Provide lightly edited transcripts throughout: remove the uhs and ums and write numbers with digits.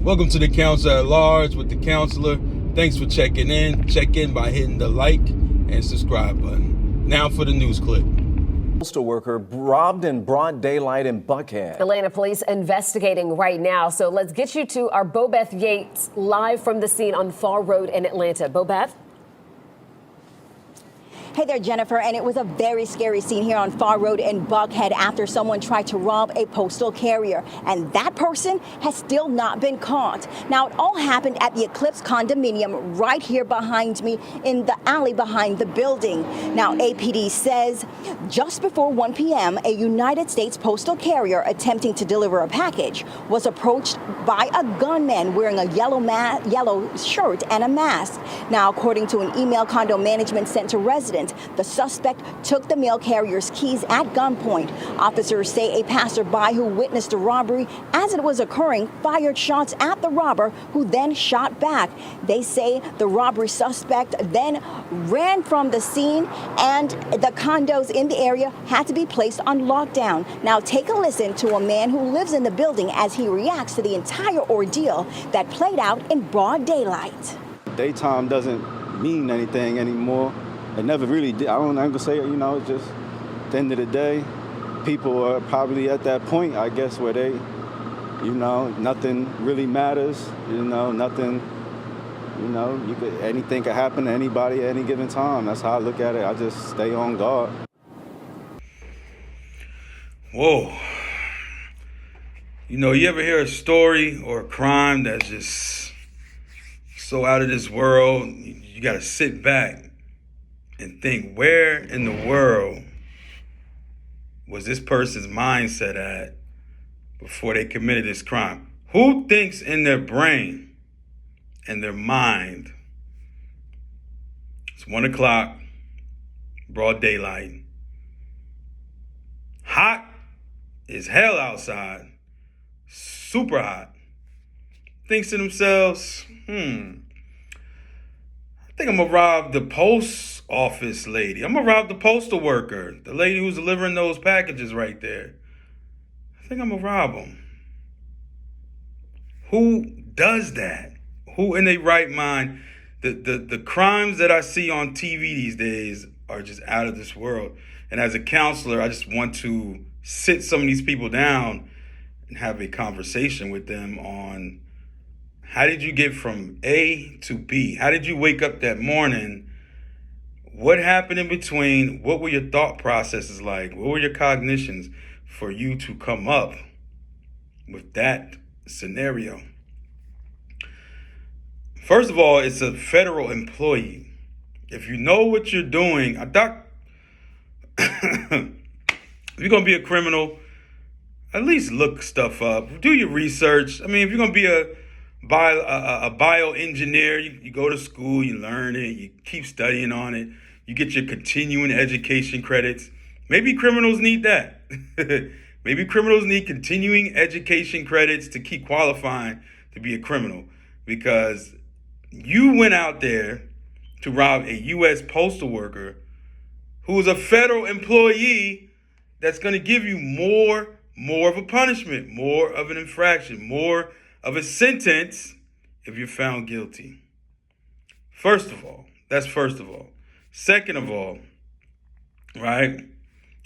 Welcome to the Council at Large with the Counselor. Thanks for checking in. Check in by hitting the like and subscribe button. Now for the news clip. Postal worker robbed in broad daylight in Buckhead. Atlanta police investigating right now. So let's get you to our Bobeth Yates live from the scene on Far Road in Atlanta. Bobeth? Hey there, Jennifer. And it was a very scary scene here on Far Road in Buckhead after someone tried to rob a postal carrier. And that person has still not been caught. Now, it all happened at the Eclipse condominium right here behind me in the alley behind the building. Now, APD says just before 1 p.m., a United States postal carrier attempting to deliver a package was approached by a gunman wearing a yellow shirt and a mask. Now, according to an email condo management sent to residents, the suspect took the mail carrier's keys at gunpoint. Officers say a passerby who witnessed the robbery as it was occurring fired shots at the robber, who then shot back. They say the robbery suspect then ran from the scene and the condos in the area had to be placed on lockdown. Now take a listen to a man who lives in the building as he reacts to the entire ordeal that played out in broad daylight. Daytime doesn't mean anything anymore. It never really did. I'm gonna say it, just at the end of the day, people are probably at that point, I guess, where they, nothing really matters, nothing, anything could happen to anybody at any given time. That's how I look at it. I just stay on guard. Whoa. You ever hear a story or a crime that's just so out of this world, you got to sit back and think, where in the world was this person's mindset at before they committed this crime? Who thinks in their brain and their mind, it's 1 o'clock, broad daylight, hot as hell outside, super hot, thinks to themselves, I think I'm gonna rob the post office lady. I'm gonna rob the postal worker, the lady who's delivering those packages right there. I think I'm gonna rob them. Who does that? Who in their right mind? The crimes that I see on TV these days are just out of this world. And as a counselor, I just want to sit some of these people down and have a conversation with them on, how did you get from A to B? How did you wake up that morning? What happened in between? What were your thought processes like? What were your cognitions for you to come up with that scenario? First of all, it's a federal employee. If you know what you're doing, if you're going to be a criminal, at least look stuff up. Do your research. I mean, if you're going to be a bioengineer, you go to school, you learn it, you keep studying on it, you get your continuing education credits. Maybe criminals need that. Maybe criminals need continuing education credits to keep qualifying to be a criminal, because you went out there to rob a U.S. postal worker who is a federal employee that's going to give you more of a punishment, more of an infraction, more of a sentence if you're found guilty. First of all. Second of all, right?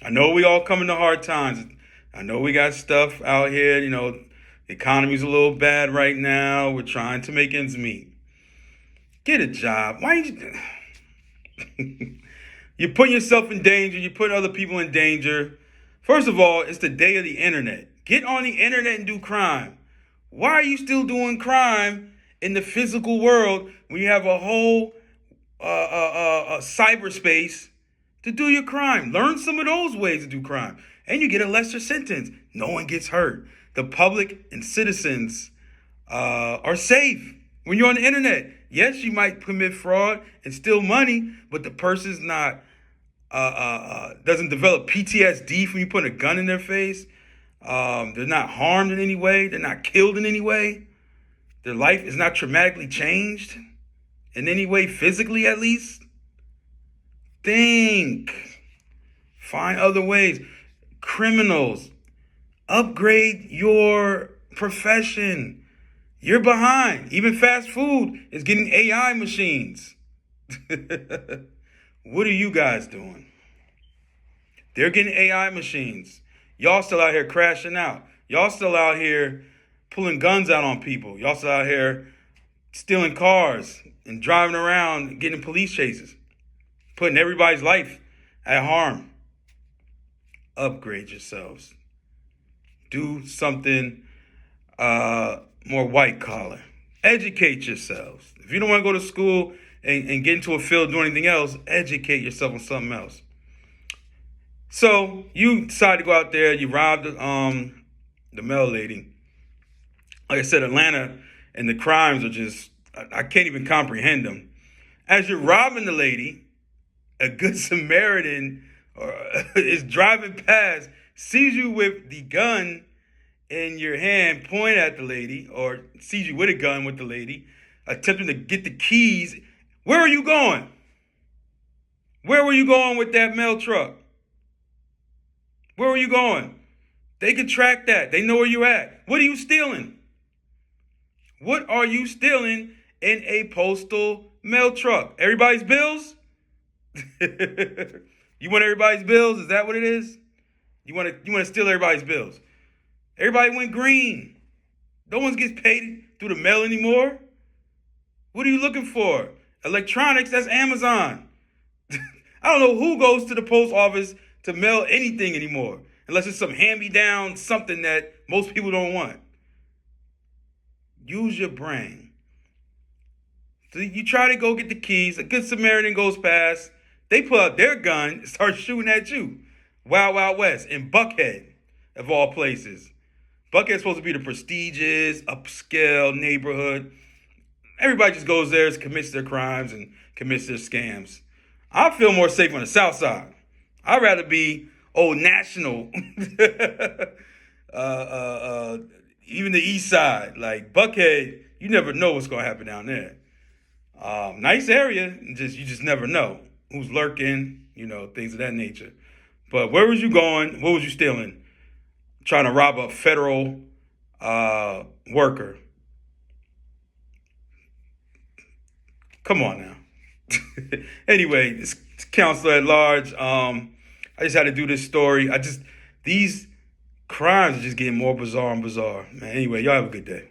I know we all come into hard times. I know we got stuff out here, the economy's a little bad right now. We're trying to make ends meet. Get a job. Why you you're putting yourself in danger, you're putting other people in danger. First of all, it's the day of the internet. Get on the internet and do crime. Why are you still doing crime in the physical world when you have a whole cyberspace to do your crime? Learn some of those ways to do crime, and you get a lesser sentence. No one gets hurt. The public and citizens are safe when you're on the internet. Yes, you might commit fraud and steal money, but the person's not doesn't develop PTSD from you putting a gun in their face. They're not harmed in any way. They're not killed in any way. Their life is not traumatically changed in any way, physically at least. Think. Find other ways. Criminals, upgrade your profession. You're behind. Even fast food is getting AI machines. What are you guys doing? They're getting AI machines. Y'all still out here crashing out. Y'all still out here pulling guns out on people. Y'all still out here stealing cars and driving around getting police chases, putting everybody's life at harm. Upgrade yourselves. Do something more white collar. Educate yourselves. If you don't want to go to school and get into a field, do anything else, educate yourself on something else. So you decide to go out there, you robbed the mail lady. Like I said, Atlanta and the crimes are just, I can't even comprehend them. As you're robbing the lady, a good Samaritan is driving past, sees you with the gun in your hand, point at the lady, or sees you with a gun with the lady, attempting to get the keys. Where are you going? Where were you going with that mail truck? Where were you going? They can track that. They know where you're at. What are you stealing? What are you stealing in a postal mail truck? Everybody's bills? You want everybody's bills? Is that what it is? You want to steal everybody's bills? Everybody went green. No one gets paid through the mail anymore. What are you looking for? Electronics, that's Amazon. I don't know who goes to the post office to mail anything anymore, unless it's some hand-me-down something that most people don't want. Use your brain. So you try to go get the keys. A good Samaritan goes past. They pull out their gun and start shooting at you. Wild, Wild West in Buckhead, of all places. Buckhead's supposed to be the prestigious, upscale neighborhood. Everybody just goes there, commits their crimes, and commits their scams. I feel more safe on the South Side. I'd rather be Old National, even the East Side. Like Buckhead, you never know what's going to happen down there. Nice area, you just never know who's lurking, things of that nature. But where was you going? What was you stealing? Trying to rob a federal worker. Come on now. Anyway, this counselor at large. I just had to do this story. These crimes are just getting more bizarre and bizarre. Man, anyway, y'all have a good day.